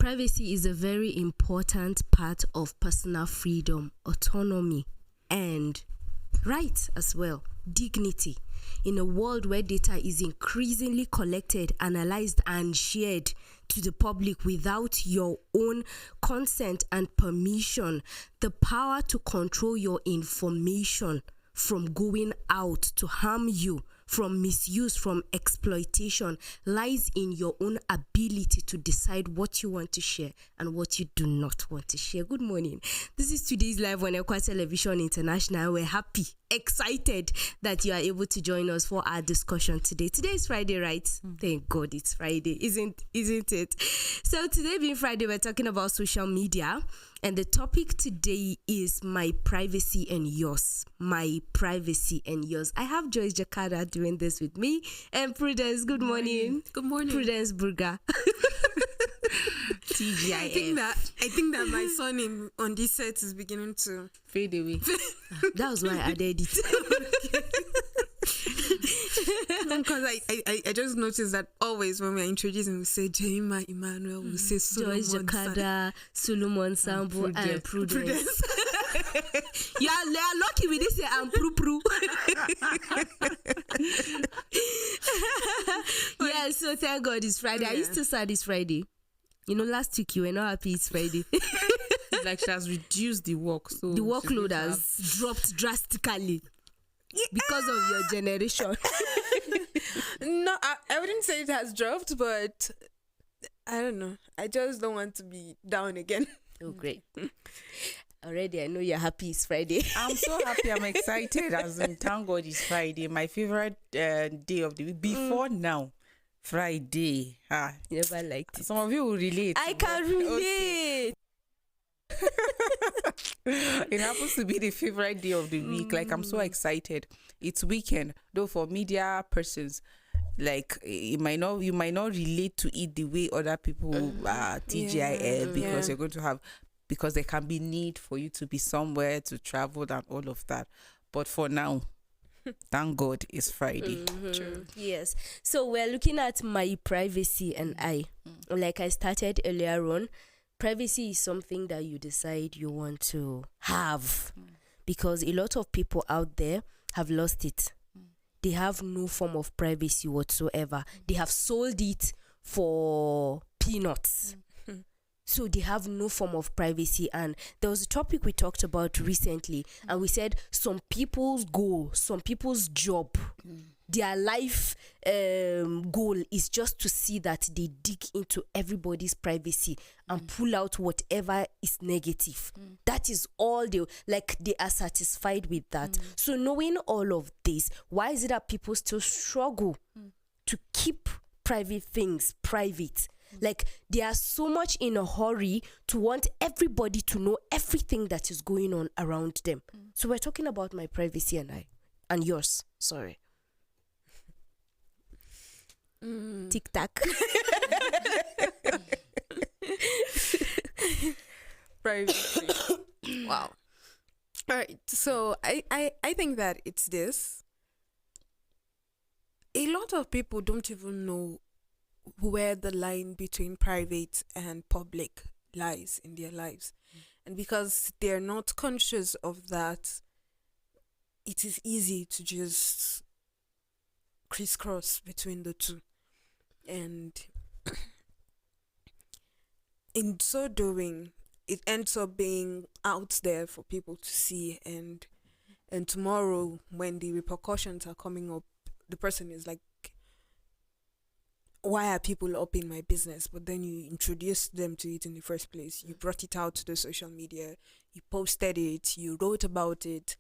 Privacy is a very important part of personal freedom, autonomy, and rights as well, dignity. In a world where data is increasingly collected, analyzed, and shared to the public without your own consent and permission, the power to control your information from going out to harm you, from misuse, from exploitation, lies in your own ability to decide what you want to share and what you do not want to share. Good morning. This is today's live on Ekwa Television International. We're happy, excited that you are able to join us for our discussion today. Today is Friday, right? Thank God it's Friday, isn't it? So today being Friday, we're talking about social media. And the topic today is my privacy and yours. My privacy and yours. I have Joyce Jakada doing this with me. And Prudence, good morning. Good morning. Prudence Burga. TGIF. I think that my son on this set is beginning to fade away. That was why I added it. Because I just noticed that always when we're introducing, we say Jemima Emmanuel, we say Solomon Joyce Jakada, Solomon Sambo, and Prudence. They are lucky with this and Pru. Yeah, so thank God it's Friday. Yeah. I used to sad it's Friday. You know, last week you were not happy it's Friday. Like she has reduced the work, so The workload has dropped drastically because of your generation. No, I wouldn't say it has dropped, but I don't know. I just don't want to be down again. Oh, great. Already, I know you're happy it's Friday. I'm so happy. I'm excited. As in, thank God it's Friday. My favorite day of the week. Before now, Friday. You never liked it. Some of you will relate. I can relate. It happens to be the favorite day of the week. Like, I'm so excited. It's weekend. Though for media persons, like you might not relate to it the way other people TGIF because you're going to have, because there can be need for you to be somewhere to travel and all of that. But for now, thank God it's Friday. True. Yes. So we're looking at my privacy and I. Like I started earlier on, privacy is something that you decide you want to have because a lot of people out there have lost it. They have no form of privacy whatsoever. They have sold it for peanuts. So they have no form of privacy. And there was a topic we talked about recently, and we said some people's goal, some people's job, their life goal is just to see that they dig into everybody's privacy and pull out whatever is negative. That is all they are satisfied with that. So knowing all of this, why is it that people still struggle to keep private things private? Like they are so much in a hurry to want everybody to know everything that is going on around them. So we're talking about my privacy and yours. Sorry. Tic tac. Privacy. Wow. All right. So I think that it's this. A lot of people don't even know where the line between private and public lies in their lives. And because they're not conscious of that, it is easy to just crisscross between the two. And in so doing, it ends up being out there for people to see. And tomorrow, when the repercussions are coming up, the person is like, why are people up in my business? But then you introduced them to it in the first place. You brought it out to the social media. You posted it. You wrote about it.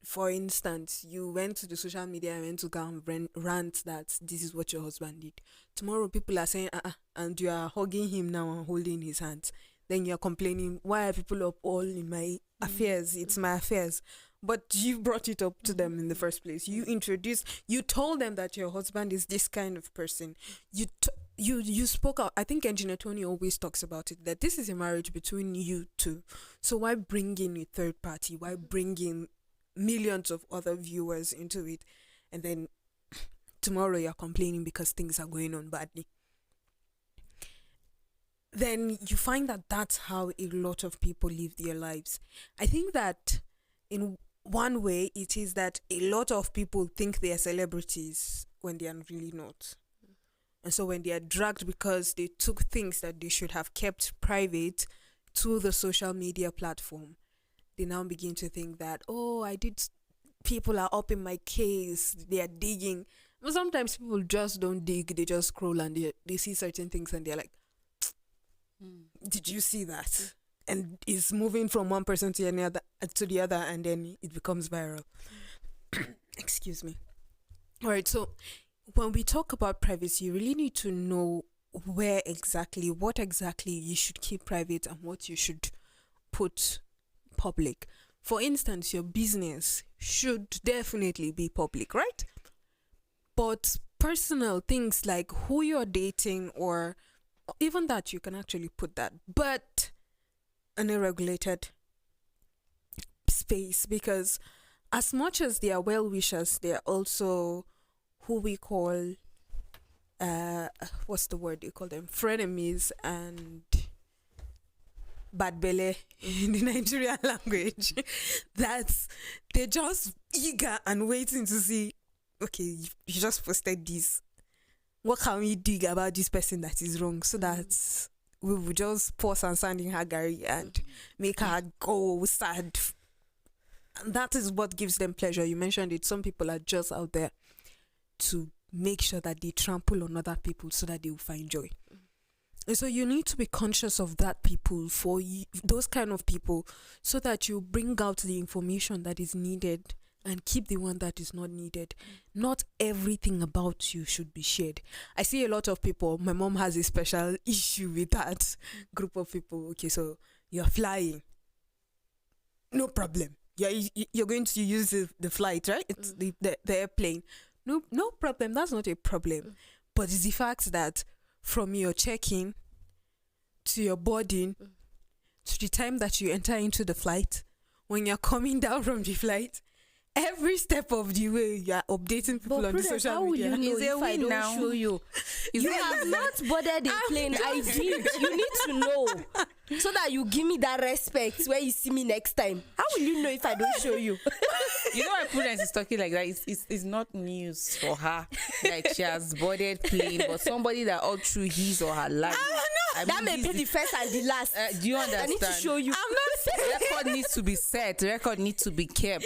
For instance, you went to the social media and went to go and rant that this is what your husband did. Tomorrow, people are saying, and you are hugging him now and holding his hands. Then you're complaining, why are people up all in my affairs? It's my affairs. But you brought it up to them in the first place. You told them that your husband is this kind of person. You spoke out. I think Engineer Tony always talks about it, that this is a marriage between you two. So why bring in a third party? Why bring in millions of other viewers into it? And then tomorrow you're complaining because things are going on badly. then you find that that's how a lot of people live their lives. I think that in one way, it is that a lot of people think they are celebrities when they are really not. And so when they are dragged because they took things that they should have kept private to the social media platform, they now begin to think that, people are up in my case, they are digging. But sometimes people just don't dig, they just scroll and they see certain things and they're like, did you see that? And it's moving from one person to the other, and then it becomes viral. Excuse me. All right, so when we talk about privacy, you really need to know what exactly you should keep private and what you should put public. For instance, your business should definitely be public, right? But personal things like who you're dating or even that, you can actually put that, but in a regulated space, because as much as they are well-wishers, they are also who we call what's the word you call them, frenemies and bad belly in the Nigerian language. That's, they're just eager and waiting to see, okay, you just posted this, what can we dig about this person that is wrong, so that we will just pour sand in her Gary and make her go sad. And that is what gives them pleasure. You mentioned it. Some people are just out there to make sure that they trample on other people so that they will find joy. And so you need to be conscious of that people, for those kind of people, so that you bring out the information that is needed and keep the one that is not needed. Not everything about you should be shared. I see a lot of people, my mom has a special issue with that group of people. Okay, so you're flying. No problem. You're going to use the flight, right? It's the airplane. No problem. That's not a problem. But it's the fact that from your check-in to your boarding to the time that you enter into the flight, when you're coming down from the flight, every step of the way you are updating people on the social media. How will you know if I don't show you? You have not boarded a plane. I did. You need to know so that you give me that respect when you see me next time. How will you know if I don't show you? You know why Prudence is talking like that? It's not news for her. Like she has boarded plane, but somebody that all through his or her life. That may be the first and the last. Do you understand? I need to show you. I'm not saying record needs to be set. Record needs to be kept.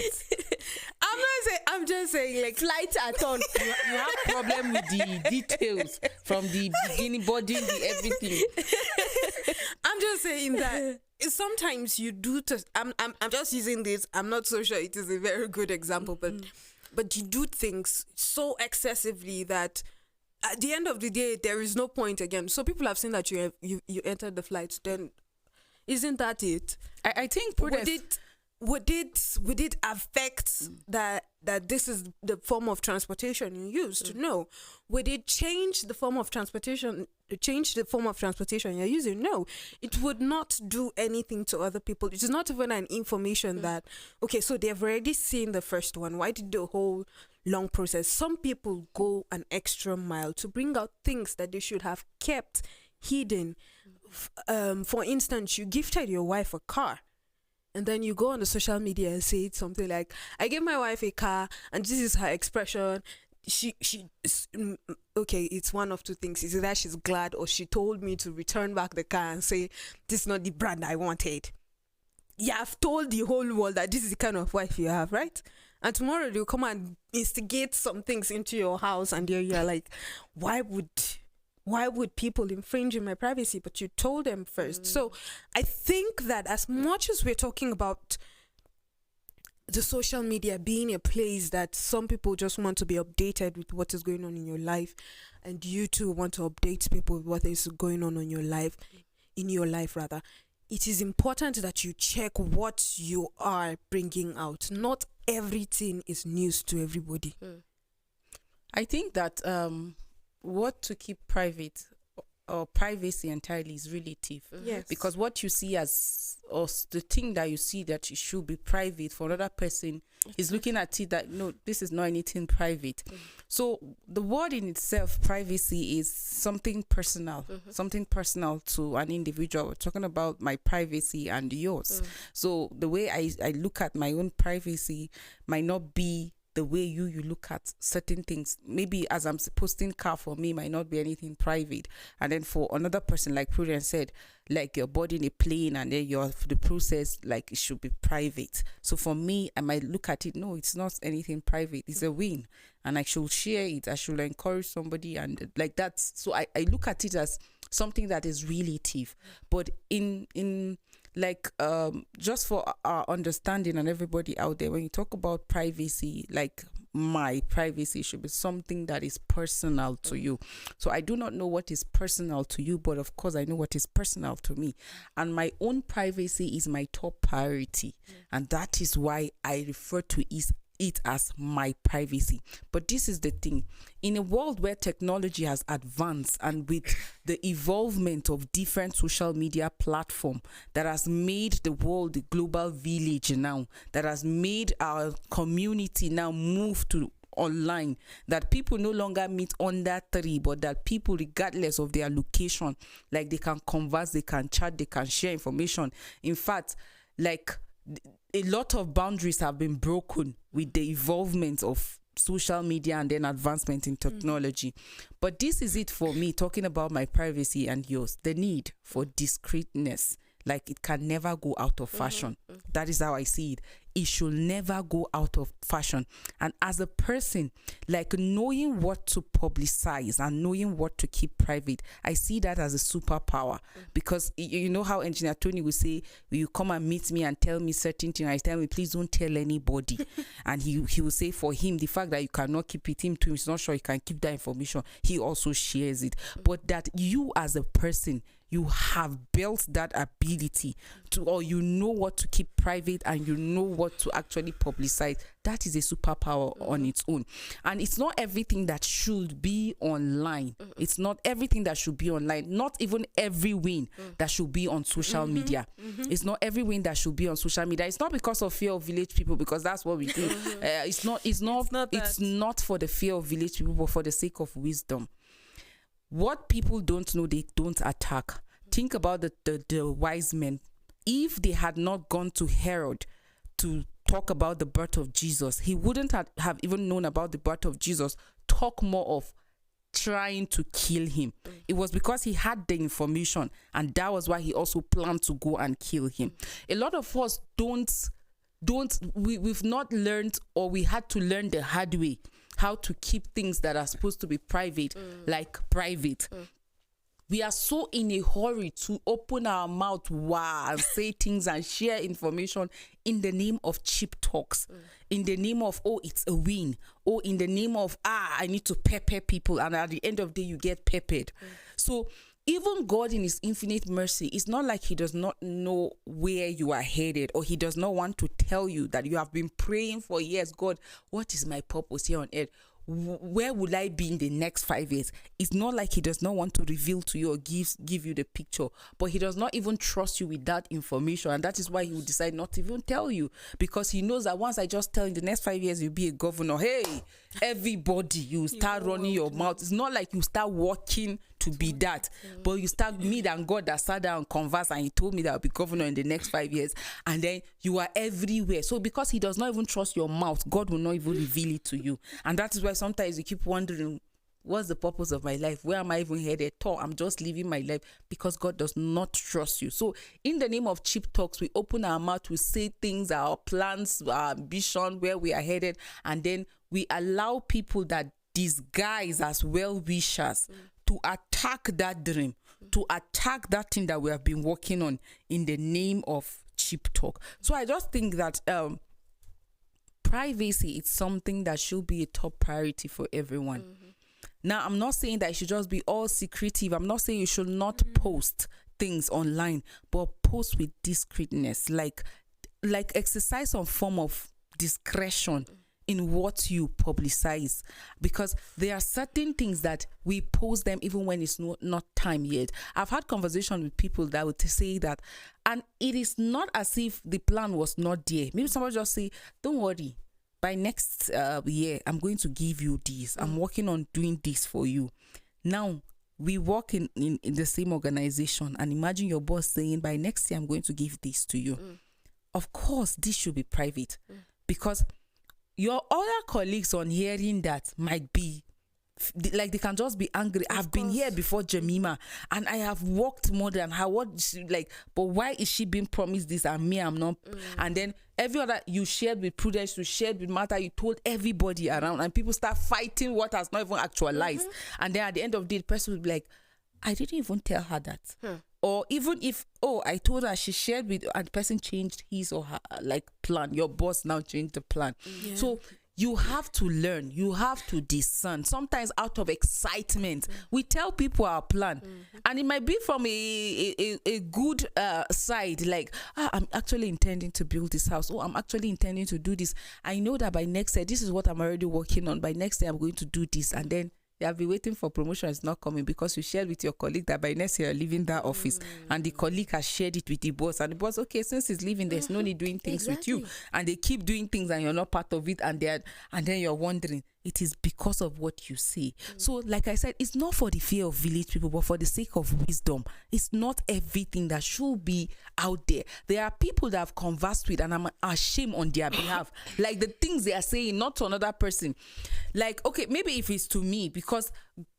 I'm not saying. I'm just saying, like, flight at on. You have problem with the details from the beginning, boarding, the everything. I'm just saying that sometimes you do. I'm just using this. I'm not so sure it is a very good example, but you do things so excessively that at the end of the day there is no point again. So people have seen that you entered the flight. Then isn't that it? I think would it affect that this is the form of transportation you used? No. Would it change the form of transportation? Change the form of transportation you're using? No. It would not do anything to other people. It is not even an information that, okay, so they've already seen the first one. Why did the whole long process? Some people go an extra mile to bring out things that they should have kept hidden. For instance, you gifted your wife a car, and then you go on the social media and say something like, I gave my wife a car and this is her expression. Okay, it's one of two things. It's either she's glad or she told me to return back the car and say, this is not the brand I wanted. You have told the whole world that this is the kind of wife you have, right? And tomorrow they'll come and instigate some things into your house, and you're like, why would people infringe on my privacy? But you told them first. So I think that as much as we're talking about the social media being a place that some people just want to be updated with what is going on in your life, and you too want to update people with what is going on in your life, it is important that you check what you are bringing out. Not everything is news to everybody. I think that what to keep private privacy entirely is relative. Yes. Because what you see as, or the thing that you see that it should be private, for another person is looking at it that, no, this is not anything private. So the word in itself, privacy, is something personal, something personal to an individual. We're talking about my privacy and yours. So the way I look at my own privacy might not be the way you look at certain things. Maybe as I'm posting car, for me might not be anything private, and then for another person, like Prudence said, like you're boarding a plane and then you're the process, like it should be private. So for me, I might look at it, no, it's not anything private, it's a win, and I should share it, I should encourage somebody, and like that. So I look at it as something that is relative. But in like just for our understanding and everybody out there, when you talk about privacy, like my privacy should be something that is personal to you. So I do not know what is personal to you, but of course I know what is personal to me, and my own privacy is my top priority, and that is why I refer to it as my privacy. But this is the thing, in a world where technology has advanced, and with the evolvement of different social media platform that has made the world the global village now, that has made our community now move to online, that people no longer meet under 3, but that people, regardless of their location, like they can converse, they can chat, they can share information. In fact, like a lot of boundaries have been broken with the evolvement of social media and then advancement in technology. But this is it for me, talking about my privacy and yours, the need for discreetness. Like it can never go out of fashion. That is how I see it. It should never go out of fashion. And as a person, like knowing what to publicize and knowing what to keep private, I see that as a superpower. Because you know how Engineer Tony will say, will you come and meet me and tell me certain things? I tell me, please don't tell anybody. And he will say, for him, the fact that you cannot keep it, him too, he's not sure he can keep that information. He also shares it. But that you as a person, you have built that ability to, or you know what to keep private and you know what to actually publicize. That is a superpower on its own. And it's not everything that should be online. It's not everything that should be online. Not even every win that should be on social media. It's not every win that should be on social media. It's not because of fear of village people, because that's what we do. It's not for the fear of village people, but for the sake of wisdom. What people don't know, they don't attack. Think about the wise men. If they had not gone to Herod to talk about the birth of Jesus, he wouldn't have even known about the birth of Jesus. Talk more of trying to kill him. It was because he had the information, and that was why he also planned to go and kill him. A lot of us we've not learned, or we had to learn the hard way, how to keep things that are supposed to be private, like private. We are so in a hurry to open our mouth and say things and share information in the name of cheap talks, in the name of, oh, it's a win, or in the name of, I need to pepper people, and at the end of the day, you get peppered. So even God in his infinite mercy, it's not like he does not know where you are headed, or he does not want to tell you that you have been praying for years. God, what is my purpose here on earth? Where will I be in the next 5 years? It's not like he does not want to reveal to you or give you the picture, but he does not even trust you with that information, and that is why he will decide not to even tell you, because he knows that once I just tell you in the next 5 years you'll be a governor, hey, everybody, you start running your mouth. It's not like you start working to be that, but you start, me and God that sat down and conversed, and he told me that I'll be governor in the next 5 years, and then you are everywhere. So because he does not even trust your mouth, God will not even reveal it to you. And that is why sometimes you keep wondering, what's the purpose of my life? Where am I even headed? I'm just living my life, because God does not trust you. So in the name of cheap talks, we open our mouth, we say things, our plans, our ambition, where we are headed, and then we allow people that disguise as well-wishers to attack that dream, to attack that thing that we have been working on in the name of cheap talk. So I just think that privacy is something that should be a top priority for everyone. Now, I'm not saying that it should just be all secretive. I'm not saying you should not post things online, but post with discreetness, like exercise some form of discretion in what you publicize, because there are certain things that we post them even when it's not time yet. I've had conversation with people that would say that, and it is not as if the plan was not there. Maybe somebody just say, don't worry, by next year, I'm going to give you this. I'm working on doing this for you. Now, we work in the same organization, and imagine your boss saying, by next year, I'm going to give this to you. Of course, this should be private, because your other colleagues on hearing that might be like, they can just be angry. I've been here before Jemima, and I have worked more than her. What she, like, but why is she being promised this and me, I'm not? And then every other, you shared with Prudence, you shared with Martha, you told everybody around, and people start fighting what has not even actualized. And then at the end of the day, the person will be like, I didn't even tell her that. Or even if, I told her, she shared with, and the person changed his or her like plan. Your boss now changed the plan. So you have to learn. You have to discern. Sometimes out of excitement, we tell people our plan, and it might be from a good side. Like, I'm actually intending to build this house. I'm actually intending to do this. I know that by next year, this is what I'm already working on. By next year, I'm going to do this, and then you have been waiting for promotion, it's not coming, because you shared with your colleague that by next year you're leaving that office, and the colleague has shared it with the boss, and the boss, okay, since he's leaving, there's no need doing things with you, and they keep doing things and you're not part of it, and then you're wondering. It is because of what you say. So, like I said, it's not for the fear of village people, but for the sake of wisdom. It's not everything that should be out there. There are people that I've conversed with, and I'm ashamed on their behalf. Like, the things they are saying, not to another person. Like, okay, maybe if it's to me, because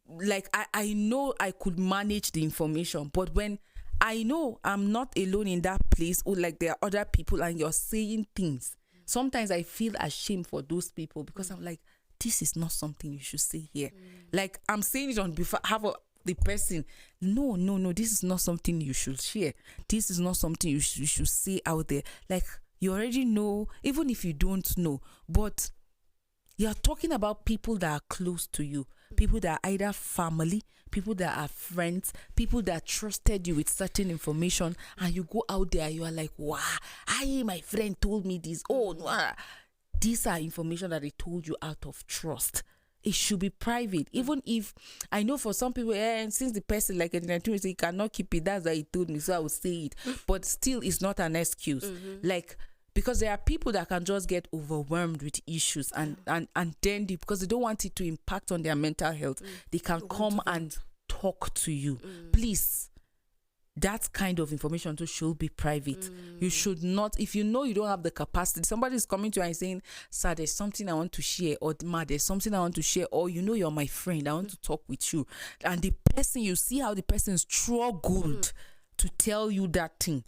like I know I could manage the information, but when I know I'm not alone in that place, or like there are other people and you're saying things, sometimes I feel ashamed for those people, because I'm like, this is not something you should say here. Like, I'm saying it on behalf of the person. No, this is not something you should share. This is not something you should say out there. Like, you already know, even if you don't know, but you're talking about people that are close to you, people that are either family, people that are friends, people that trusted you with certain information, and you go out there, you are like, wow, my friend told me this. Oh, no. These are information that they told you out of trust. It should be private. Even if, I know for some people, since the person, like he cannot keep it, that's why he told me, so I will say it. But still, it's not an excuse. Like, because there are people that can just get overwhelmed with issues, and then because they don't want it to impact on their mental health, they can come and talk to you. Please, that kind of information too should be private. You should not, if you know you don't have the capacity, somebody is coming to you and saying, sir, there's something I want to share, or ma, there's something I want to share, or you're my friend, I want to talk with you, and the person, you see how the person struggled to tell you that thing.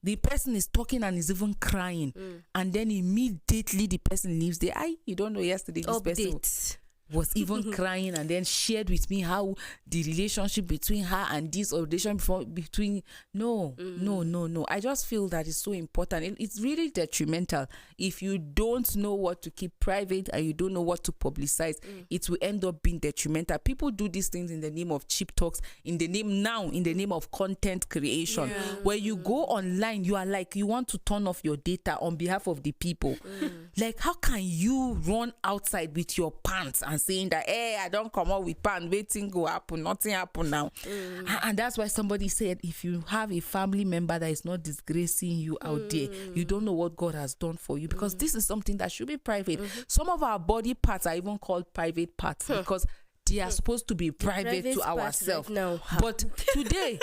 The person is talking and is even crying, and then immediately the person leaves there. You don't know, yesterday this person was even crying, and then shared with me how the relationship between her and this, or relationship between no. I just feel that it's so important. It's really detrimental if you don't know what to keep private and you don't know what to publicize. It will end up being detrimental. People do these things in the name of cheap talks, in the name of content creation. Where you go online, you are like, you want to turn off your data on behalf of the people. Like, how can you run outside with your pants and saying that, I don't come out with pants, waiting go happen, nothing happen now. And that's why somebody said, if you have a family member that is not disgracing you out there, you don't know what God has done for you, because this is something that should be private. Some of our body parts are even called private parts, because they are supposed to be private to ourselves. Right, but today,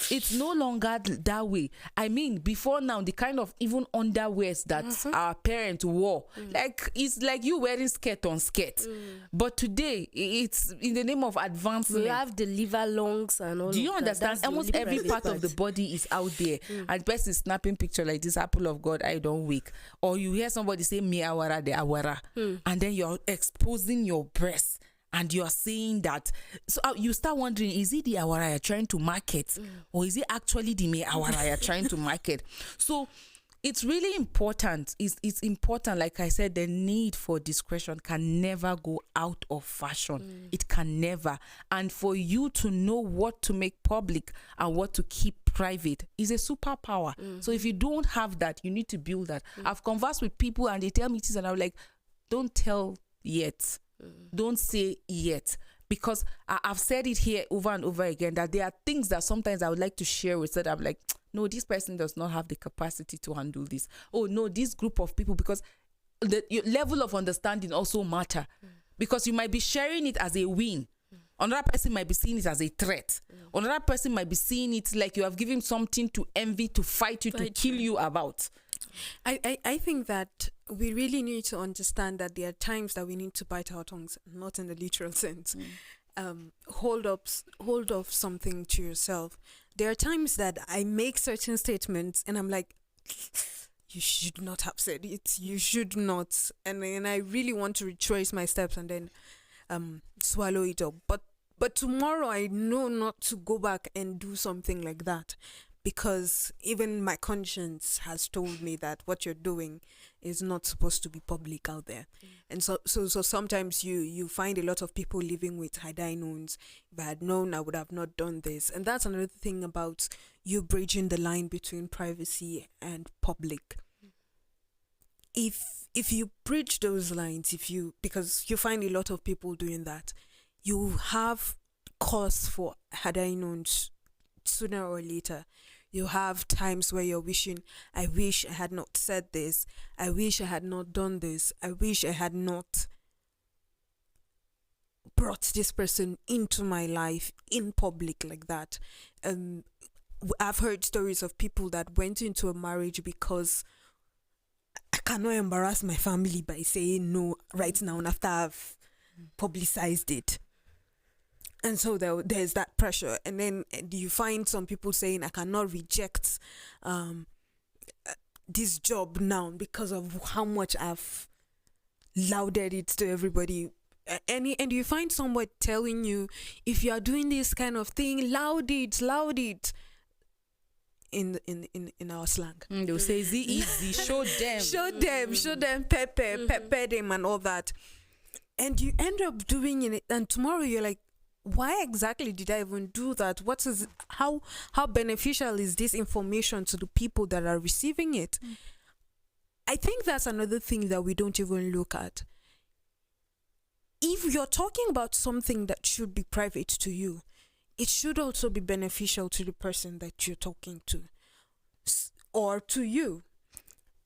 it's no longer that way. I mean, before now, the kind of even underwears that our parents wore, like, it's like you wearing skirt on skirt. But today, it's in the name of advancement. We have the liver lungs and all. Do you understand? Almost every part of the body is out there, and the person is snapping picture like this apple of God, I don't wake. Or you hear somebody say me awara de awara, and then you're exposing your breast. And you're saying that, so you start wondering, is it the awara you're trying to market, or is it actually the me awara you're trying to market? So it's really important. It's important, like I said, the need for discretion can never go out of fashion. It can never. And for you to know what to make public and what to keep private is a superpower. So if you don't have that, you need to build that. I've conversed with people and they tell me this, and I'm like, don't tell yet. Don't say yet. Because I've said it here over and over again that there are things that sometimes I would like to share with that I'm like, no, this person does not have the capacity to handle this. Oh no, this group of people, because the your level of understanding also matter. Because you might be sharing it as a win. Another person might be seeing it as a threat. Another person might be seeing it like you have given something to envy, to fight you, to kill you about. I think that we really need to understand that there are times that we need to bite our tongues, not in the literal sense. Hold off something to yourself. There are times that I make certain statements and I'm like, you should not have said it. You should not. And then I really want to retrace my steps and then swallow it up. But tomorrow I know not to go back and do something like that, because even my conscience has told me that what you're doing is not supposed to be public out there. And so sometimes you find a lot of people living with had I known. If I had known, I would have not done this. And that's another thing about you bridging the line between privacy and public. If you bridge those lines, because you find a lot of people doing that, you have cause for had I known sooner or later. You have times where you're wishing, I wish I had not said this. I wish I had not done this. I wish I had not brought this person into my life in public like that. I've heard stories of people that went into a marriage because I cannot embarrass my family by saying no right now after I've publicized it. And so there's that pressure. And then you find some people saying, I cannot reject this job now because of how much I've lauded it to everybody. And you find someone telling you, if you are doing this kind of thing, loud it. In our slang. They'll say, easy, show them, pepper them and all that. And you end up doing it, and tomorrow you're like, why exactly did I even do that? How beneficial is this information to the people that are receiving it? I think that's another thing that we don't even look at. If you're talking about something that should be private to you, it should also be beneficial to the person that you're talking to or to you.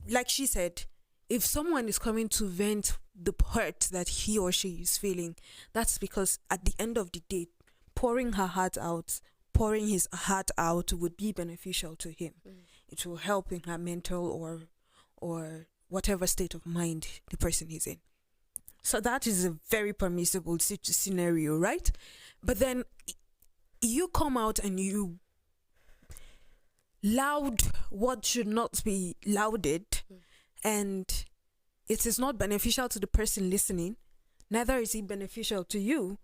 Like she said, if someone is coming to vent the hurt that he or she is feeling, that's because at the end of the day, pouring his heart out would be beneficial to him. It will help in her mental or whatever state of mind the person is in. So that is a very permissible scenario, right? But then you come out and you loud what should not be lauded, and it is not beneficial to the person listening, neither is it beneficial to you.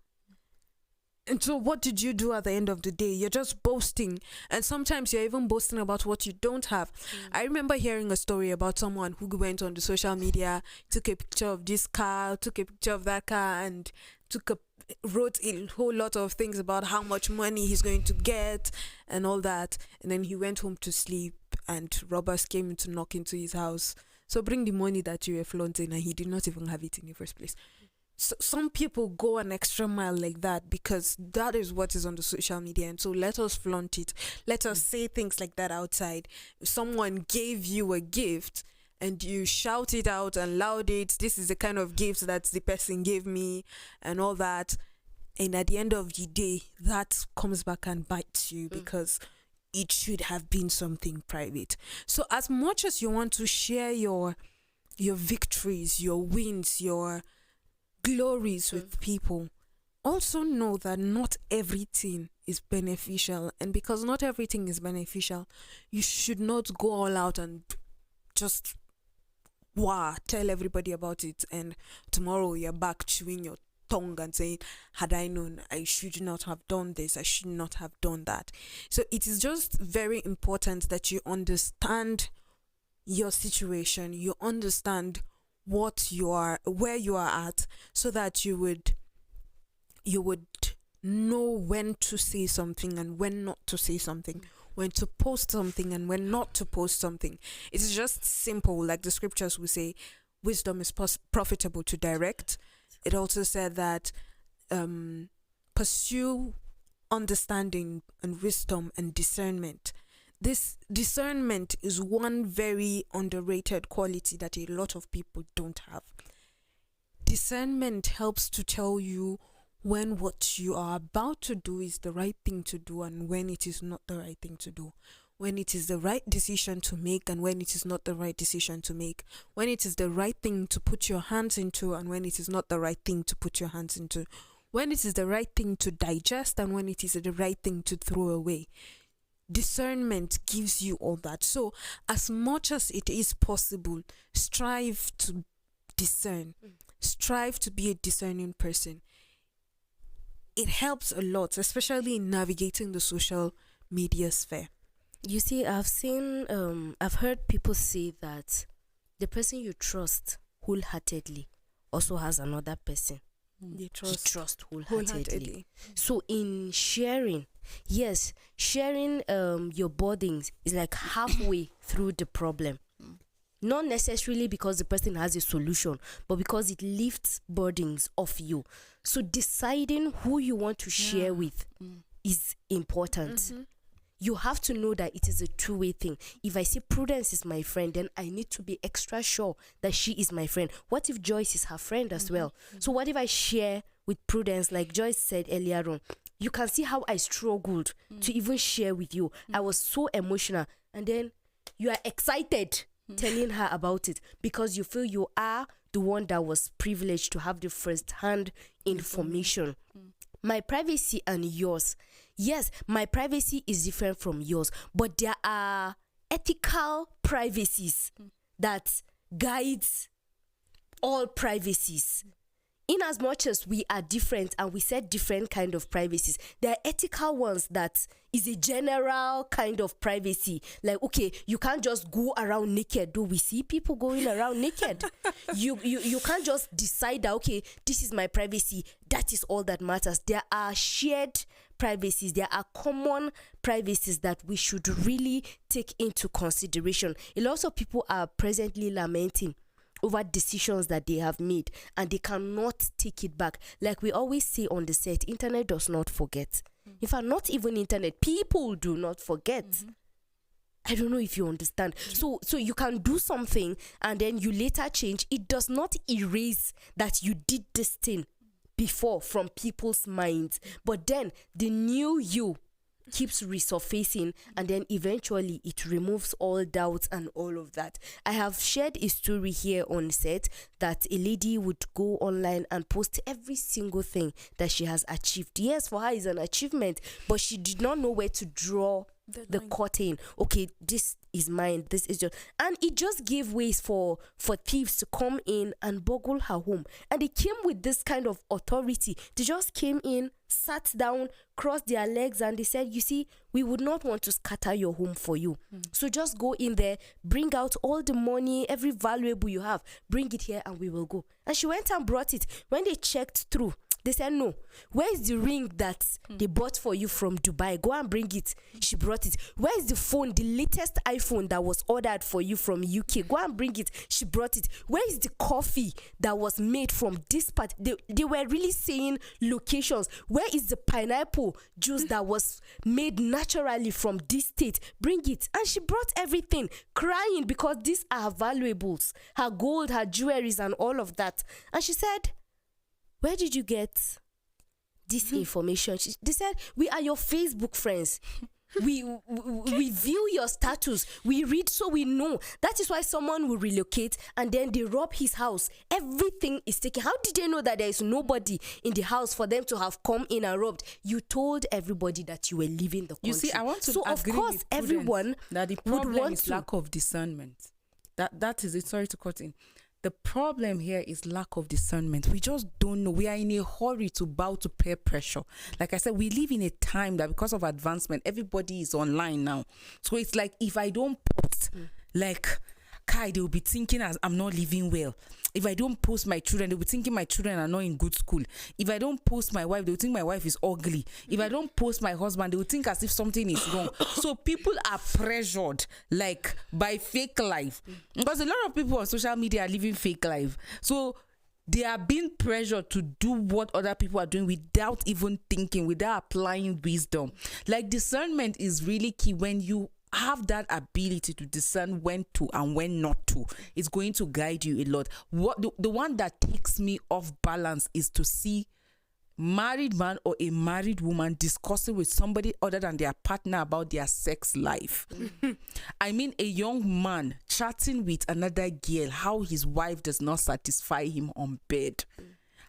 And so what did you do at the end of the day? You're just boasting, and sometimes you're even boasting about what you don't have. I remember hearing a story about someone who went on the social media, took a picture of this car, took a picture of that car, and wrote a whole lot of things about how much money he's going to get and all that. And then he went home to sleep and robbers came to knock into his house. So bring the money that you were flaunting, and he did not even have it in the first place. So some people go an extra mile like that because that is what is on the social media. And so let us flaunt it. Let us say things like that outside. If someone gave you a gift and you shout it out and loud it, this is the kind of gift that the person gave me and all that. And at the end of the day, that comes back and bites you because it should have been something private. So as much as you want to share your victories, your wins, your glories with people, also know that not everything is beneficial. And because not everything is beneficial, you should not go all out and just tell everybody about it, and tomorrow you're back chewing your tongue and saying, had I known, I should not have done this, I should not have done that. So it is just very important that you understand your situation, you understand where you are at, so that you would know when to say something and when not to say something, when to post something and when not to post something. It's just simple, like the scriptures will say, wisdom is profitable to direct. It also said that pursue understanding and wisdom and discernment. This discernment is one very underrated quality that a lot of people don't have. Discernment helps to tell you when what you are about to do is the right thing to do and when it is not the right thing to do. When it is the right decision to make and when it is not the right decision to make. When it is the right thing to put your hands into and when it is not the right thing to put your hands into. When it is the right thing to digest and when it is the right thing to throw away. Discernment gives you all that. So as much as it is possible, strive to discern. Strive to be a discerning person. It helps a lot, especially in navigating the social media sphere. You see, I've heard people say that the person you trust wholeheartedly also has another person They you trust trust wholeheartedly. wholeheartedly. So in sharing, yes, sharing your burdens is like halfway through the problem. Not necessarily because the person has a solution, but because it lifts burdens off you. So deciding who you want to share with is important. You have to know that it is a two-way thing. If I say Prudence is my friend, then I need to be extra sure that she is my friend. What if Joyce is her friend as well? So what if I share with Prudence, like Joyce said earlier on? You can see how I struggled to even share with you. I was so emotional. And then you are excited telling her about it because you feel you are the one that was privileged to have the first-hand information. My privacy and yours. Yes, my privacy is different from yours, but there are ethical privacies that guides all privacies. In as much as we are different and we set different kind of privacies, there are ethical ones that is a general kind of privacy. Like, okay, you can't just go around naked. Do we see people going around naked? You can't just decide that, okay, this is my privacy. That is all that matters. There are shared privacies. There are common privacies that we should really take into consideration. A lot of people are presently lamenting over decisions that they have made and they cannot take it back. Like we always say on the set, internet does not forget. In fact, not even internet, people do not forget. I don't know if you understand. So you can do something and then you later change. It does not erase that you did this thing before from people's minds. But then the new you keeps resurfacing and then eventually it removes all doubts and all of that. I have shared a story here on set that a lady would go online and post every single thing that she has achieved. Yes, for her is an achievement, but she did not know where to draw the curtain. Okay, this is mine, this is just, and it just gave ways for thieves to come in and burgle her home. And they came with this kind of authority. They just came in, sat down, crossed their legs, and they said, you see, we would not want to scatter your home for you. So just go in there, bring out all the money, every valuable you have, bring it here and we will go. And she went and brought it. When they checked through, they said, no, where is the ring that they bought for you from Dubai? Go and bring it. She brought it. Where is the phone, the latest iPhone that was ordered for you from UK? Go and bring it. She brought it. Where is the coffee that was made from this part? They were really saying locations. Where is the pineapple juice that was made naturally from this state? Bring it. And she brought everything, crying because these are her valuables, her gold, her jewelries and all of that. And she said, where did you get this information? They said, we are your Facebook friends. We view your status. We read so we know. That is why someone will relocate and then they rob his house. Everything is taken. How did they know that there is nobody in the house for them to have come in and robbed? You told everybody that you were leaving the country. You see, I want to so agree of course, with everyone that the would problem want is to. lack of discernment. That is it. Sorry to cut in. The problem here is lack of discernment. We just don't know. We are in a hurry to bow to peer pressure. Like I said, we live in a time that because of advancement, everybody is online now. So it's like if I don't post, like Kai, they will be thinking as I'm not living well. If I don't post my children, they'll be thinking my children are not in good school. If I don't post my wife, they'll think my wife is ugly. If I don't post my husband, they will think as if something is wrong. So people are pressured like by fake life, because a lot of people on social media are living fake life. So they are being pressured to do what other people are doing without even thinking, without applying wisdom. Like discernment is really key. When you have that ability to discern when to and when not to, it's going to guide you a lot. What the one that takes me off balance is to see married man or a married woman discussing with somebody other than their partner about their sex life. I mean, a young man chatting with another girl, how his wife does not satisfy him on bed,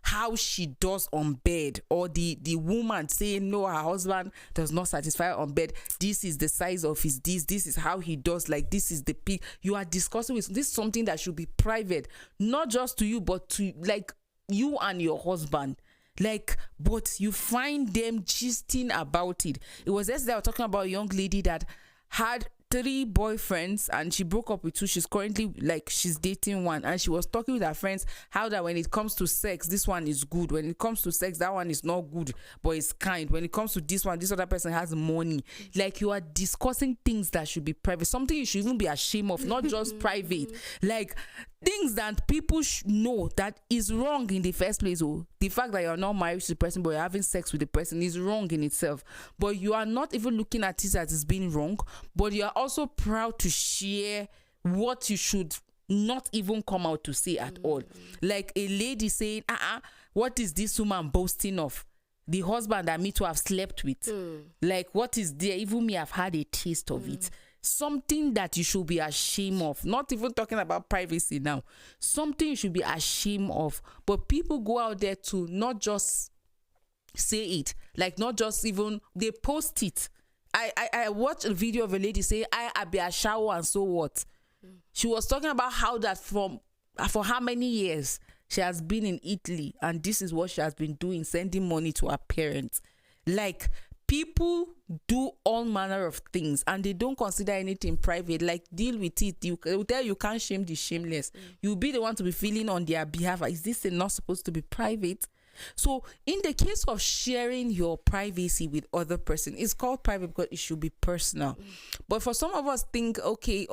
how she does on bed, or the woman saying no, her husband does not satisfy her on bed. This is the size of his this is how he does, like this is the peak. You are discussing with this is something that should be private, not just to you, but to like you and your husband. Like, but you find them gisting about it. It was yesterday I was talking about a young lady that had 3 boyfriends and she broke up with 2. She's currently like she's dating 1, and she was talking with her friends how that when it comes to sex, this one is good. When it comes to sex, that one is not good, but it's kind. When it comes to this one, this other person has money. Like, you are discussing things that should be private, something you should even be ashamed of, not just private. Like things that people know that is wrong in the first place. Oh, the fact that you're not married to the person but you're having sex with the person is wrong in itself. But you are not even looking at it as it's being wrong, but you are also proud to share what you should not even come out to say at all. Like a lady saying, what is this woman boasting of? The husband that me to have slept with. Like, what is there? Even me, I've had a taste of it. Something that you should be ashamed of. Not even talking about privacy now. Something you should be ashamed of. But people go out there to not just say it, like not just even, they post it. I watched a video of a lady saying, I be a shower and so what. She was talking about how that for how many years she has been in Italy, and this is what she has been doing, sending money to her parents. Like, people do all manner of things and they don't consider anything private. Like, deal with it. They will tell you can't shame the shameless. You'll be the one to be feeling on their behalf. Is this not supposed to be private? So in the case of sharing your privacy with other person, it's called private because it should be personal. But for some of us think, okay,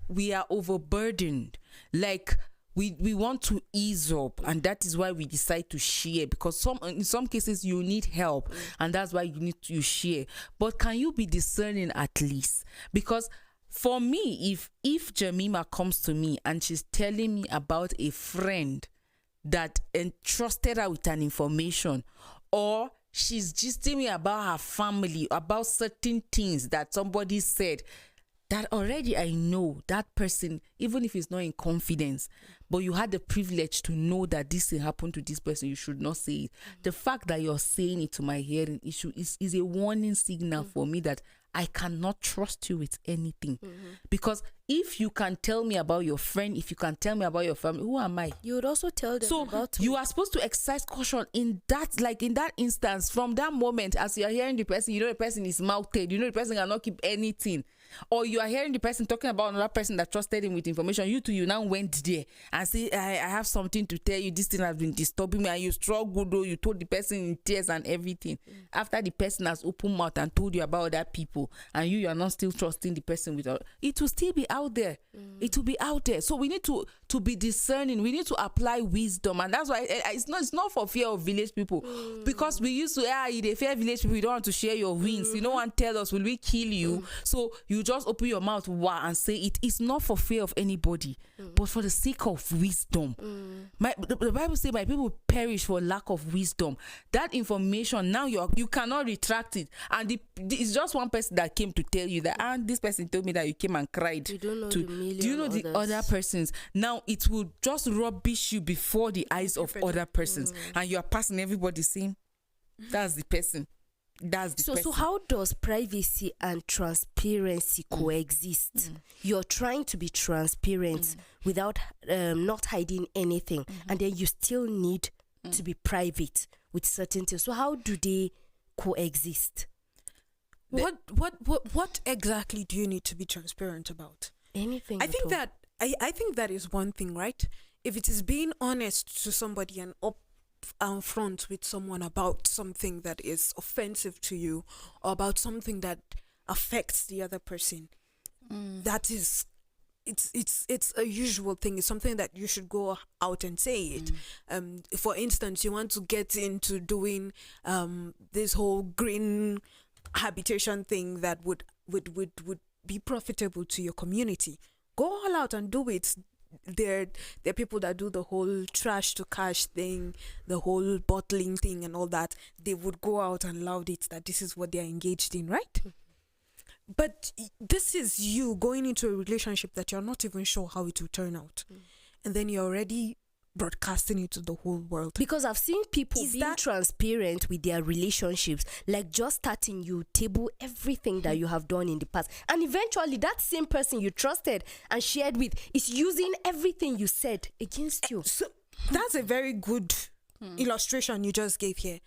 we are overburdened. Like, we want to ease up, and that is why we decide to share, because in some cases you need help, and that's why you need to share. But can you be discerning at least? Because for me, if Jemima comes to me and she's telling me about a friend that entrusted her with an information, or she's gisting me about her family, about certain things that somebody said, that already I know that person, even if it's not in confidence, but you had the privilege to know that this thing happened to this person, you should not say it. The fact that you're saying it to my hearing is a warning signal for me that I cannot trust you with anything. Because if you can tell me about your friend, if you can tell me about your family, who am I? You would also tell them about you are supposed to exercise caution in that, like in that instance. From that moment, as you are hearing the person, you know the person is mouthed, you know the person cannot keep anything. Or you are hearing the person talking about another person that trusted him with information. You now went there and say, I have something to tell you. This thing has been disturbing me, and you struggled, though. You told the person in tears and everything. After the person has opened mouth and told you about other people, and you are not still trusting the person with it will still be out there. It will be out there. So we need to be discerning. We need to apply wisdom, and that's why it's not for fear of village people, because we used to they fear village people. You don't want to share your wings. You don't want to tell us, will we kill you? So you just open your mouth and say it. It's not for fear of anybody, but for the sake of wisdom. The Bible says my people perish for lack of wisdom. That information now you cannot retract it, and it's just one person that came to tell you that, and this person told me that you came and cried. You don't know do you know the other persons? Now it will just rubbish you before the eyes of other persons, and you are passing everybody saying, that's the person. So how does privacy and transparency coexist? You're trying to be transparent without not hiding anything, and then you still need to be private with certain things. So how do they coexist? What exactly do you need to be transparent about? Anything. I think that I think that is one thing, right? If it is being honest to somebody and up front with someone about something that is offensive to you, or about something that affects the other person, that is, it's a usual thing. It's something that you should go out and say it. For instance, you want to get into doing this whole green habitation thing that would be profitable to your community. Go all out and do it. There are people that do the whole trash to cash thing, the whole bottling thing and all that. They would go out and loud it that this is what they're engaged in, right? But this is you going into a relationship that you're not even sure how it will turn out. And then you're already broadcasting it to the whole world. Because I've seen people being transparent with their relationships, like just starting, you table everything that you have done in the past, and eventually that same person you trusted and shared with is using everything you said against you. So that's a very good illustration you just gave here.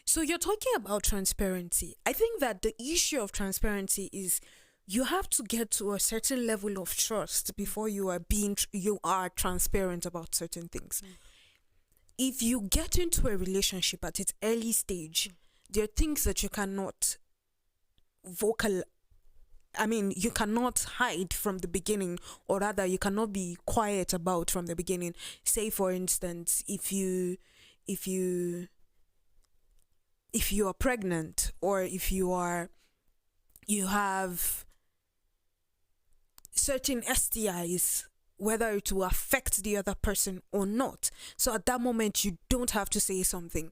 So you're talking about transparency. I think that the issue of transparency is you have to get to a certain level of trust before you are transparent about certain things. If you get into a relationship at its early stage, there are things that you cannot you cannot hide from the beginning, or rather you cannot be quiet about from the beginning. Say for instance, if you are pregnant, or if you have certain STIs, whether it will affect the other person or not. So at that moment, you don't have to say something.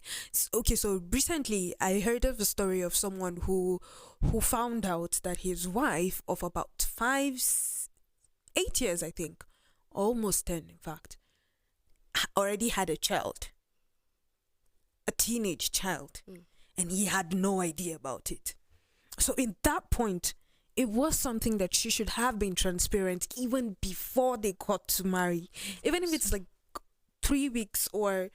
Okay, so recently I heard of a story of someone who found out that his wife of about 8 years, I think, almost 10 in fact, already had a child, a teenage child, and he had no idea about it. So in that point, it was something that she should have been transparent even before they got to marry. Even if it's like 3 weeks or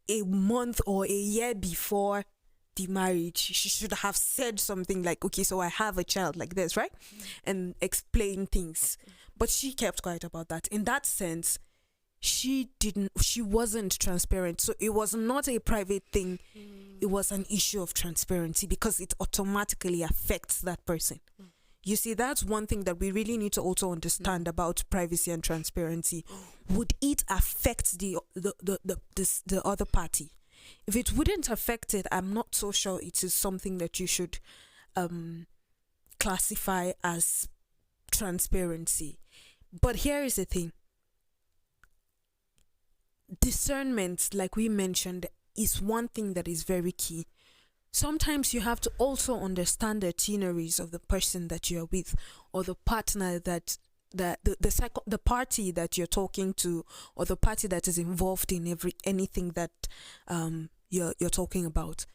a month or a year before the marriage, she should have said something like, okay, so I have a child like this, right? And explain things. But she kept quiet about that. In that sense, she wasn't transparent. So it was not a private thing. It was an issue of transparency because it automatically affects that person. You see, that's one thing that we really need to also understand about privacy and transparency. Would it affect the other party? If it wouldn't affect it, I'm not so sure it is something that you should classify as transparency. But here is the thing. Discernment, like we mentioned, is one thing that is very key. Sometimes you have to also understand the itineraries of the person that you're with, or the partner that the party that you're talking to, or the party that is involved in anything that you're talking about.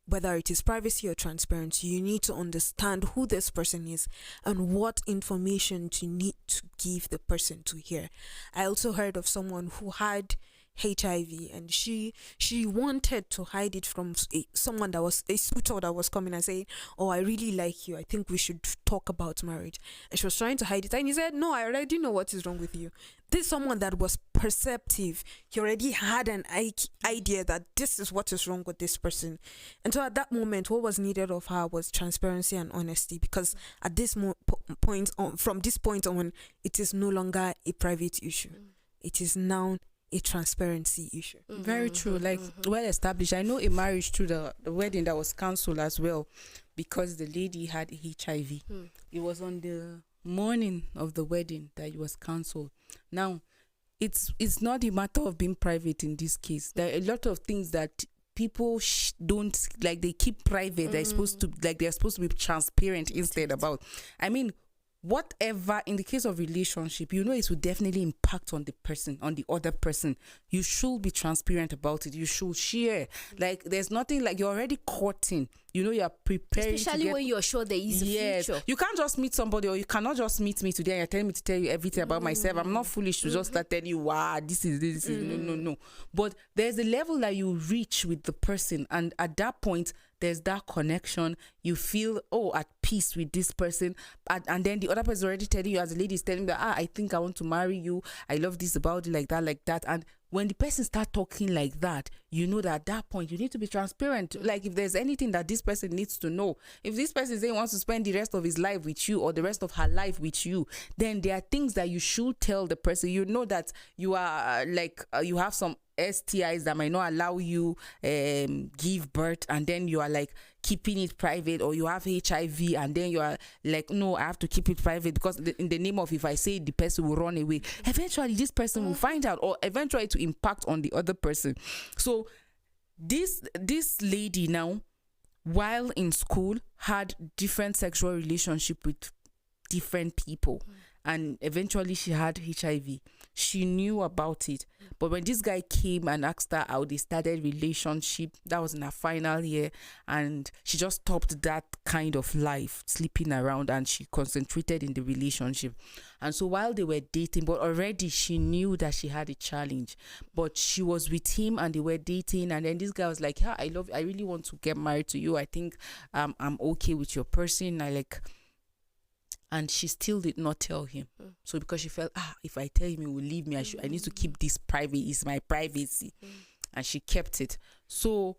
Whether it is privacy or transparency, you need to understand who this person is and what information you need to give the person to hear. I also heard of someone who had HIV, and she wanted to hide it from someone that was a suitor that was coming and saying, oh, I really like you, I think we should talk about marriage. And she was trying to hide it, and he said, no, I already know what is wrong with you. This is someone that was perceptive. He already had an idea that this is what is wrong with this person. And so at that moment, what was needed of her was transparency and honesty, because at this point on, from this point on, it is no longer a private issue. It is now a transparency issue. Very true. Like, well established. I know a marriage to the wedding that was cancelled as well because the lady had HIV. It was on the morning of the wedding that it was cancelled. Now, it's not a matter of being private in this case. There are a lot of things that people don't like. They keep private. They're supposed to be transparent instead about. I mean, whatever, in the case of relationship, it will definitely impact on the person, on the other person. You should be transparent about it. You should share. Like, there's nothing like you're already courting. you're preparing, especially when you're sure there is a future. You can't just meet somebody, or you cannot just meet me today and you're telling me to tell you everything about myself. I'm not foolish to just start telling you, wow, this is no. But there's a level that you reach with the person, and at that point there's that connection. You feel at peace with this person, and then the other person is already telling you, as the lady is telling you that I think I want to marry you, I love this about you, like that. And when the person start talking like that, you know that at that point you need to be transparent. Like, if there's anything that this person needs to know, if this person saying wants to spend the rest of his life with you or the rest of her life with you, then there are things that you should tell the person. You know that you are you have some STIs that might not allow you give birth, and then you are like keeping it private, or you have HIV and then you are like, no, I have to keep it private because in the name of, if I say it, the person will run away. Eventually this person will find out, or eventually to impact on the other person. So this lady now, while in school, had different sexual relationship with different people, and eventually she had HIV. She knew about it, but when this guy came and asked her how they started relationship, that was in her final year, and she just stopped that kind of life, sleeping around, and she concentrated in the relationship. And so while they were dating, but already she knew that she had a challenge, but she was with him and they were dating, and then this guy was like, I really want to get married to you. I think I'm okay with your person. And she still did not tell him. So because she felt, if I tell him, he will leave me. I need to keep this private. It's my privacy. And she kept it. So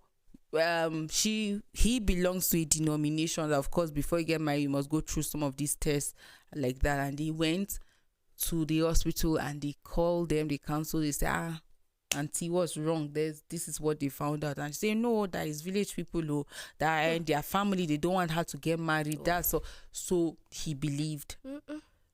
he belongs to a denomination that, of course, before you get married, you must go through some of these tests like that. And he went to the hospital and they called them, the council, they said, auntie, what's wrong? This is what they found out. And she said, no, that is village people who that their family, they don't want her to get married. That's so he believed.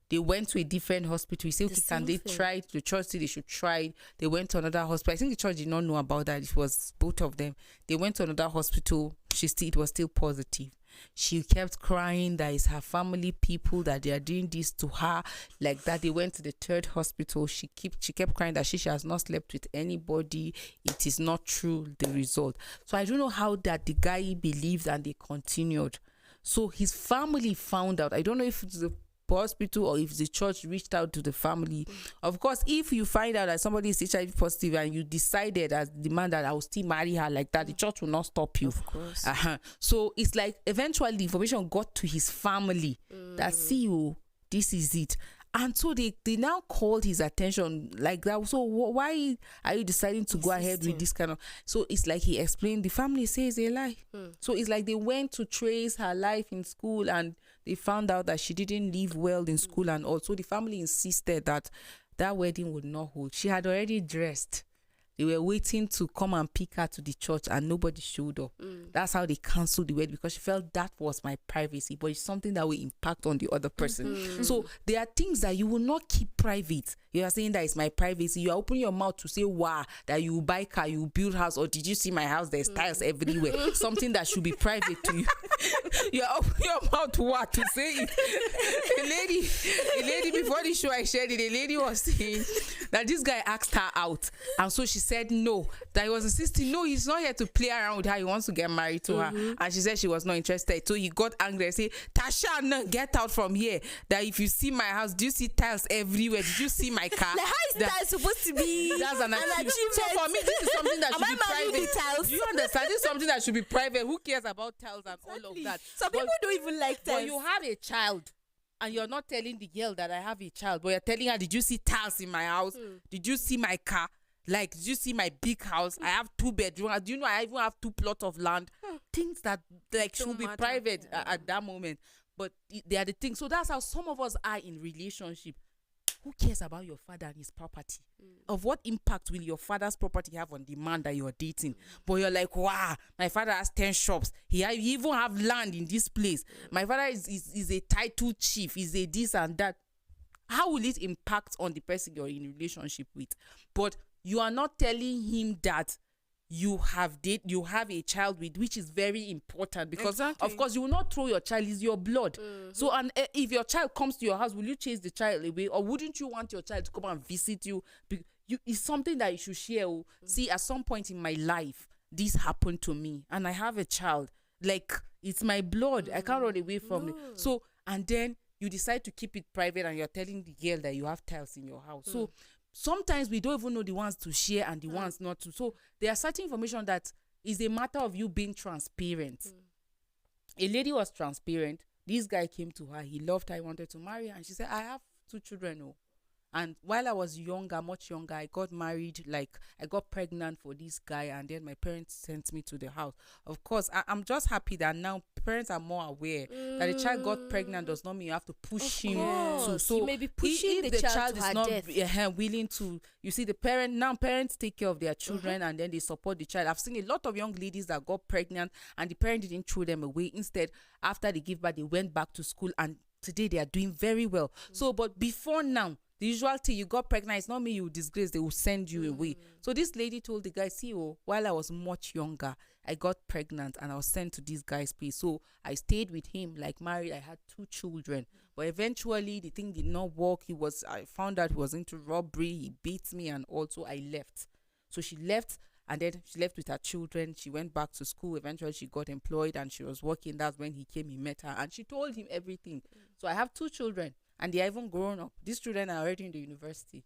They went to a different hospital. He said, okay, can they try it? The church said they should try it. They went to another hospital. I think the church did not know about that. It was both of them. They went to another hospital. It was still positive. She kept crying that it's her family people, that they are doing this to her, like that. They went to the third hospital. She kept crying that she has not slept with anybody. It is not true, the result. So I don't know how that the guy believed, and they continued. So his family found out. I don't know if it's the hospital or if the church reached out to the family. Of course, if you find out that somebody is HIV positive and you decided as the man that I will still marry her like that, the church will not stop you. Of course. So it's like eventually the information got to his family that, see you, this is it. And so they now called his attention like that. So why are you deciding to go ahead with this kind of... So it's like he explained, the family says a lie. So it's like they went to trace her life in school, and they found out that she didn't live well in school, and also the family insisted that wedding would not hold. She had already dressed. They were waiting to come and pick her to the church, and nobody showed up. That's how they canceled the wedding, because she felt that was my privacy, but it's something that will impact on the other person. So there are things that you will not keep private. You are saying that it's my privacy. You are opening your mouth to say, wow, that you will buy car, you will build house, or did you see my house? There's tiles everywhere. Something that should be private to you. You are opening your mouth to what? To say it. A lady before the show I shared it, a lady was saying that this guy asked her out, and so she said no, that he was insisting, no, he's not here to play around with her, he wants to get married to her, and she said she was not interested. So he got angry and said, Tasha, no, get out from here. That if you see my house, do you see tiles everywhere? Did you see my car? Like, how is that supposed to be? That's an achievement. So for me, this is something that should be private. Do you understand? This is something that should be private. Who cares about tiles and all of that? Some people don't even like tiles. But you have a child, and you're not telling the girl that I have a child, but you're telling her, did you see tiles in my house? Did you see my car? Like, did you see my big house? I have 2 bedrooms. Do you know I even have 2 plots of land? Things that like should be private at that moment. But they are the things. So that's how some of us are in relationship. Who cares about your father and his property? Of what impact will your father's property have on the man that you're dating? But you're like, wow, my father has 10 shops. He even have land in this place. My father is a title chief. He's a this and that. How will it impact on the person you're in relationship with? But you are not telling him that you have a child with, which is very important, because of course you will not throw your child, is your blood. So, and if your child comes to your house, will you chase the child away, or wouldn't you want your child to come and visit you? It's something that you should share. See, at some point in my life, this happened to me, and I have a child. Like, It's my blood. I can't run away from it. So, and then you decide to keep it private and you're telling the girl that you have tiles in your house. So sometimes we don't even know the ones to share and the ones not to. So there are certain information that is a matter of you being transparent. A lady was transparent. This guy came to her. He loved her. He wanted to marry her. And she said, I have 2 children. Oh. And while I was younger, much younger, I got married, like I got pregnant for this guy, and then my parents sent me to the house. Of course, I'm just happy that now parents are more aware that a child got pregnant does not mean you have to push him to. So you may be pushing if the child to is her not death. willing to, you see, parents take care of their children and then they support the child. I've seen a lot of young ladies that got pregnant and the parent didn't throw them away. Instead, after they give birth, they went back to school and today they are doing very well. So, but before now, the usual thing, you got pregnant, it's not me you disgrace, they will send you away. So this lady told the guy, see, while I was much younger, I got pregnant and I was sent to this guy's place. So I stayed with him, like married. I had 2 children. But eventually the thing did not work. I found out he was into robbery. He beat me and also I left. So she left. And then she left with her children. She went back to school. Eventually, she got employed and she was working. That's when he came, he met her. And she told him everything. So I have 2 children. And they are even grown up. These children are already in the university.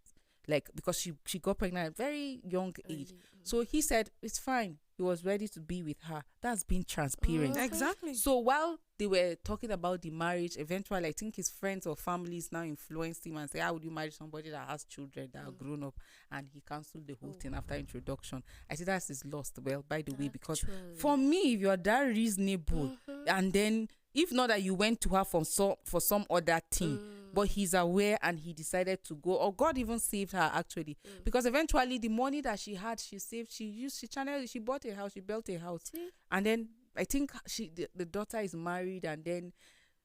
Like, because she got pregnant at a very young age. So he said, it's fine. He was ready to be with her. That's being transparent. Exactly. So while they were talking about the marriage, eventually, I think his friends or families now influenced him and say, how would you marry somebody that has children that are grown up? And he cancelled the whole thing after introduction. I said, that's his lost. Well, by the way, because for me, if you're that reasonable, and then if not that you went to her for some other thing, but he's aware and he decided to go, or God even saved her actually, because eventually the money that she had, she saved, she bought a house, she built a house, and then I think the daughter is married, and then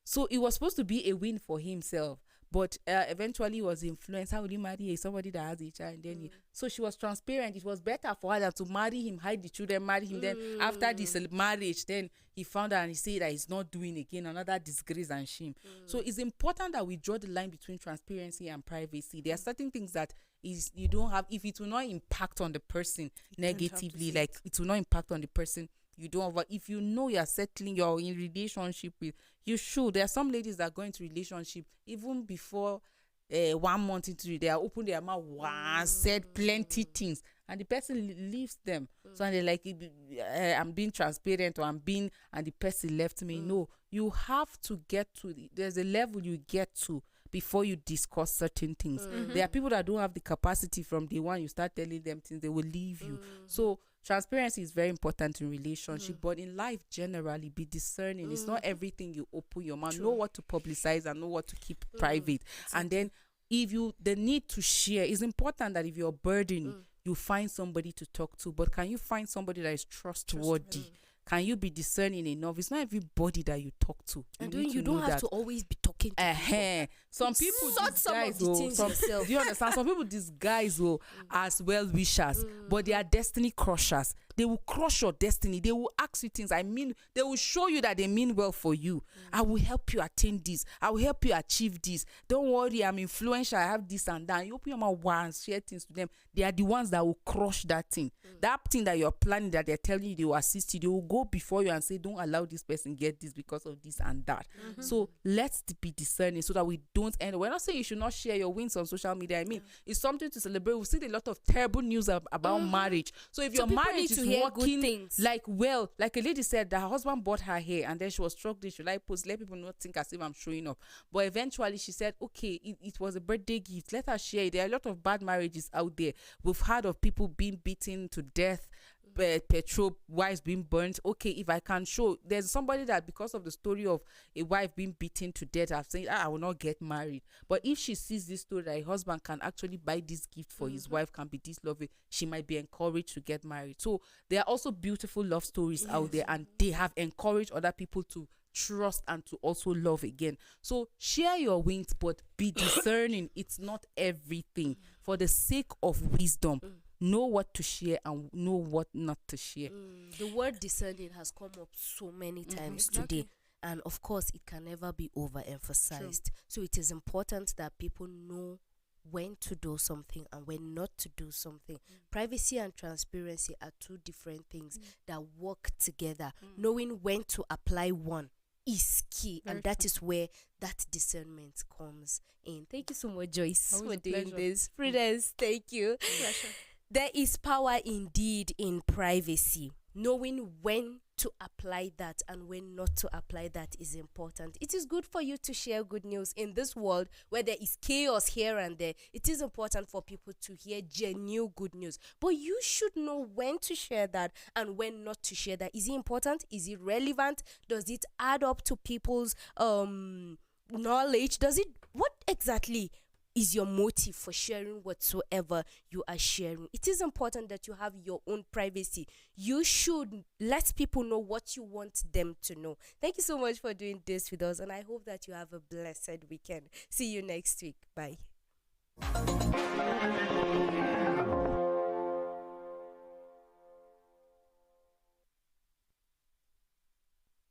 so it was supposed to be a win for himself. But eventually he was influenced. How would you marry somebody that has a child? And then so she was transparent. It was better for her than to marry him, hide the children, marry him. Then after this marriage, then he found out and he said that he's not doing again, another disgrace and shame. So it's important that we draw the line between transparency and privacy. There are certain things that you don't have, if it will not impact on the person negatively, like it will not impact on the person. You don't have, if you know you're settling, you're in relationship with, you should. There are some ladies that go into relationship even before 1 month into it, they are open their mouth, said plenty things, and the person leaves them. So and they're like, I'm being transparent, or and the person left me. No, you have to get to there's a level you get to before you discuss certain things. There are people that don't have the capacity from day one. You start telling them things, they will leave you. So transparency is very important in relationship, but in life generally, be discerning. It's not everything you open your mouth. Know what to publicize and know what to keep private. And then the need to share is important, that if you're burdened, you find somebody to talk to. But can you find somebody that is trustworthy? Can you be discerning enough? It's not everybody that you talk to. And you don't have to always be talking to people. Some people sort some of the things yourself. Do you understand? Some people disguise as well wishers, but they are destiny crushers. They will crush your destiny. They will ask you things. They will show you that they mean well for you. I will help you attain this. I will help you achieve this. Don't worry, I'm influential. I have this and that. You open your mouth once, share things to them. They are the ones that will crush that thing. That thing that you're planning, that they're telling you, they will assist you. They will go before you and say, don't allow this person get this because of this and that. So let's be discerning so that we don't end. We're not saying you should not share your wins on social media. I mean, it's something to celebrate. We've seen a lot of terrible news about marriage. So if your marriage is working, like a lady said that her husband bought her hair and then she was struggling, she let people not think as if I'm showing up. But eventually she said, okay, it was a birthday gift, let her share it. There are a lot of bad marriages out there. We've heard of people being beaten to death, petrol, wives being burnt. Okay, if I can show, there's somebody that because of the story of a wife being beaten to death, I've said, I will not get married. But if she sees this story that a husband can actually buy this gift for his wife, can be this lovely, she might be encouraged to get married. So there are also beautiful love stories out there, and they have encouraged other people to trust and to also love again. So share your wins, but be discerning. It's not everything. For the sake of wisdom, know what to share and know what not to share. The word discerning has come up so many times today, and of course it can never be overemphasized. So it is important that people know when to do something and when not to do something. Privacy and transparency are two different things that work together. Knowing when to apply one is key, and that is where that discernment comes in. Thank you so much, Joyce, Always for a doing pleasure. this. Prudence, thank you. There is power indeed in privacy. Knowing when to apply that and when not to apply that is important. It is good for you to share good news in this world where there is chaos here and there. It is important for people to hear genuine good news. But you should know when to share that and when not to share that. Is it important? Is it relevant? Does it add up to people's knowledge? What exactly is your motive for sharing whatsoever you are sharing? It is important that you have your own privacy. You should let people know what you want them to know. Thank you so much for doing this with us, and I hope that you have a blessed weekend. See you next week. Bye.